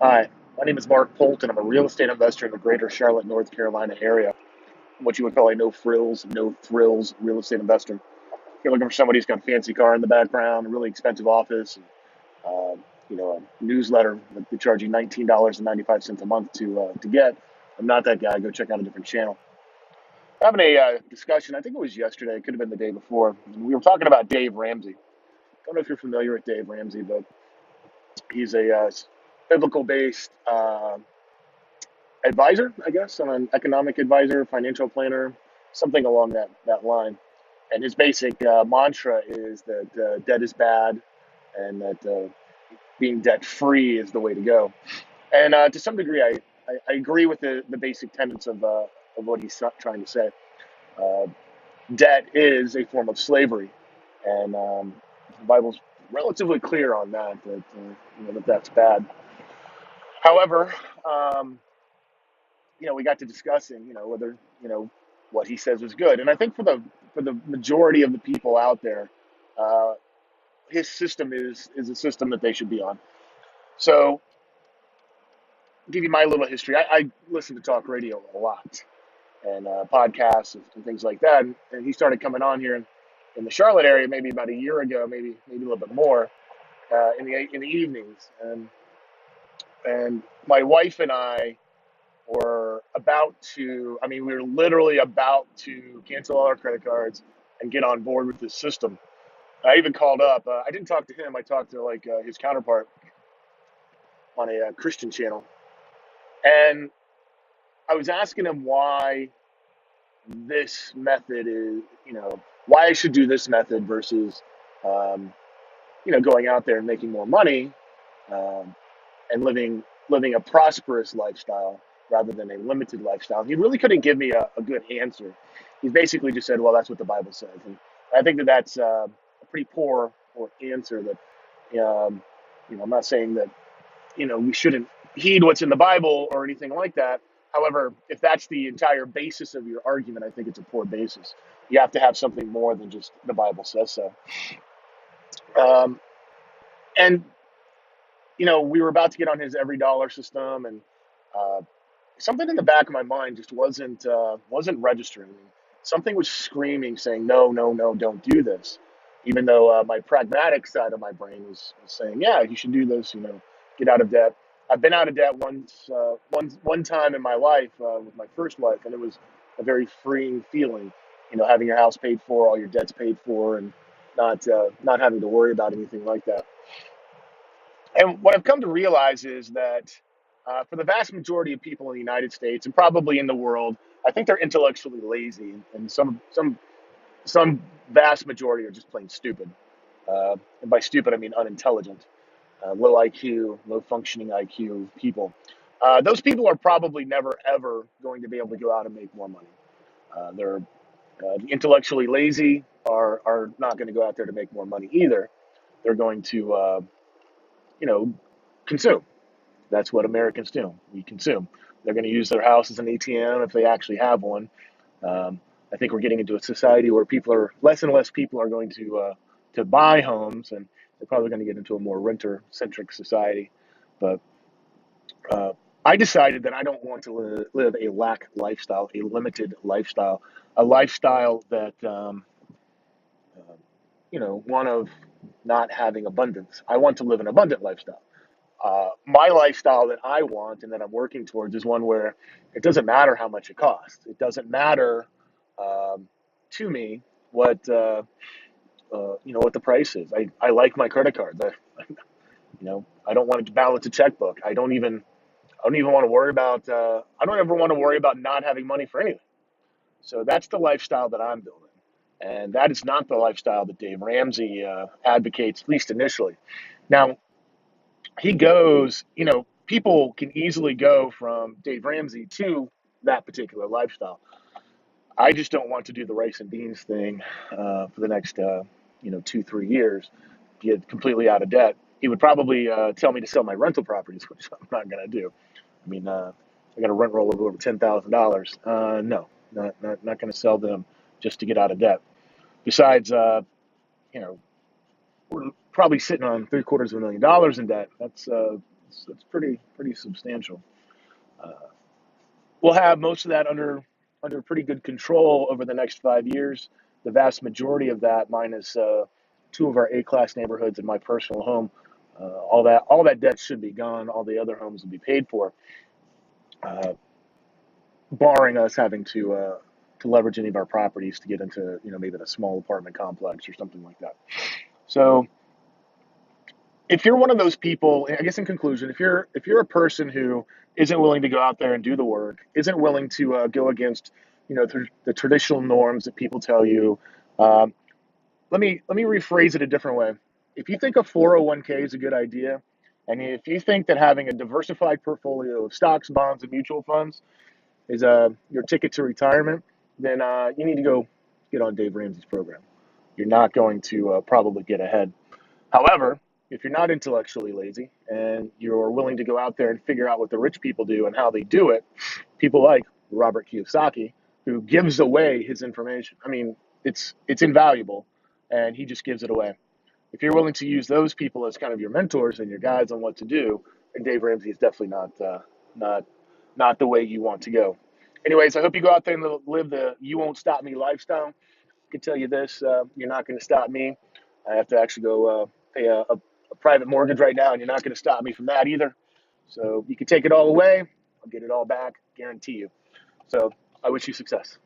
Hi, my name is Mark Polton. I'm a real estate investor in the greater Charlotte, North Carolina area. What you would call a no frills, no thrills real estate investor. If you're looking for somebody who's got a fancy car in the background, a really expensive office, and, a newsletter that they charge you $19.95 a month to get, I'm not that guy. Go check out a different channel. Having a discussion, I think it was yesterday, it could have been the day before. And we were talking about Dave Ramsey. Don't know if you're familiar with Dave Ramsey, but he's a biblical based advisor, I guess. I'm an economic advisor, financial planner, something along that line. And his basic mantra is that debt is bad, and that being debt free is the way to go. And to some degree, I agree with the basic tenets of what he's trying to say. Uh, Debt is a form of slavery, and the Bible's relatively clear on that that's bad. However, um, we got to discussing, whether, what he says is good. And I think for the majority of the people out there, uh, his system is a system that they should be on. So, give you my little history. I listen to talk radio a lot and podcasts and things like that. And he started coming on here in the Charlotte area maybe about a year ago, maybe a little bit more in the evenings. And my wife and I were we were literally about to cancel all our credit cards and get on board with this system. I even called up. I didn't talk to him. I talked to his counterpart on a Christian channel, and I was asking him why this method is, why I should do this method versus, um, going out there and making more money, um, and living a prosperous lifestyle rather than a limited lifestyle. He really couldn't give me a good answer. He basically just said, "Well, that's what the Bible says," and I think that that's a pretty poor answer. That I'm not saying that we shouldn't heed what's in the Bible or anything like that. However, if that's the entire basis of your argument, I think it's a poor basis. You have to have something more than just the Bible says so. Um, and we were about to get on his every dollar system, and uh, something in the back of my mind just wasn't registering. Something was screaming, saying, "No, no, no, don't do this." Even though my pragmatic side of my brain was saying, "Yeah, you should do this. Get out of debt." I've been out of debt one time in my life with my first wife, and it was a very freeing feeling. Having your house paid for, all your debts paid for, and not having to worry about anything like that. And what I've come to realize is that for the vast majority of people in the United States and probably in the world, I think they're intellectually lazy, and some vast majority are just plain stupid. And by stupid, I mean unintelligent, low IQ, low functioning IQ people. Those people are probably never ever going to be able to go out and make more money. They're intellectually lazy are not going to go out there to make more money either. They're going to you know consume. That's what Americans do. We consume. They're going to use their house as an ATM if they actually have one. Um, I think we're getting into a society where people are less and less people are going to buy homes, and they're probably going to get into a more renter-centric society. But uh, I decided that I don't want to live a lack lifestyle, a limited lifestyle, a lifestyle that one of not having abundance. I want to live an abundant lifestyle. My lifestyle that I want and that I'm working towards is one where it doesn't matter how much it costs. It doesn't matter um, to me what the price is. I like my credit card. I don't want to balance a checkbook. I don't even want to worry about. I don't ever want to worry about not having money for anything. So that's the lifestyle that I'm building, and that is not the lifestyle that Dave Ramsey advocates, at least initially. Now, he goes, people can easily go from Dave Ramsey to that particular lifestyle. I just don't want to do the rice and beans thing for the next, 2, 3 years, get completely out of debt. He would probably tell me to sell my rental properties, which I'm not going to do. I mean, I got a rent roll of over $10,000. No, not going to sell them just to get out of debt. Besides, you know, we're probably sitting on $750,000 in debt. That's It's pretty substantial. Uh, we'll have most of that under pretty good control over the next 5 years. The vast majority of that, minus two of our A-class neighborhoods and my personal home, all that debt should be gone. All the other homes will be paid for, uh, barring us having to leverage any of our properties to get into maybe a small apartment complex or something like that. So if you're one of those people, I guess in conclusion, if you're a person who isn't willing to go out there and do the work, isn't willing to go against the traditional norms that people tell you, um, let me rephrase it a different way. If you think a 401k is a good idea, and if you think that having a diversified portfolio of stocks, bonds, and mutual funds is your ticket to retirement, then you need to go get on Dave Ramsey's program. You're not going to probably get ahead. However, if you're not intellectually lazy and you're willing to go out there and figure out what the rich people do and how they do it, people like Robert Kiyosaki, who gives away his information. I mean, it's invaluable, and he just gives it away. If you're willing to use those people as kind of your mentors and your guides on what to do, then Dave Ramsey is definitely not not the way you want to go. Anyways, I hope you go out there and live the "you won't stop me" lifestyle. I can tell you this: you're not going to stop me. I have to actually go pay a private mortgage right now, and you're not going to stop me from that either. So you can take it all away. I'll get it all back, guarantee you. So I wish you success.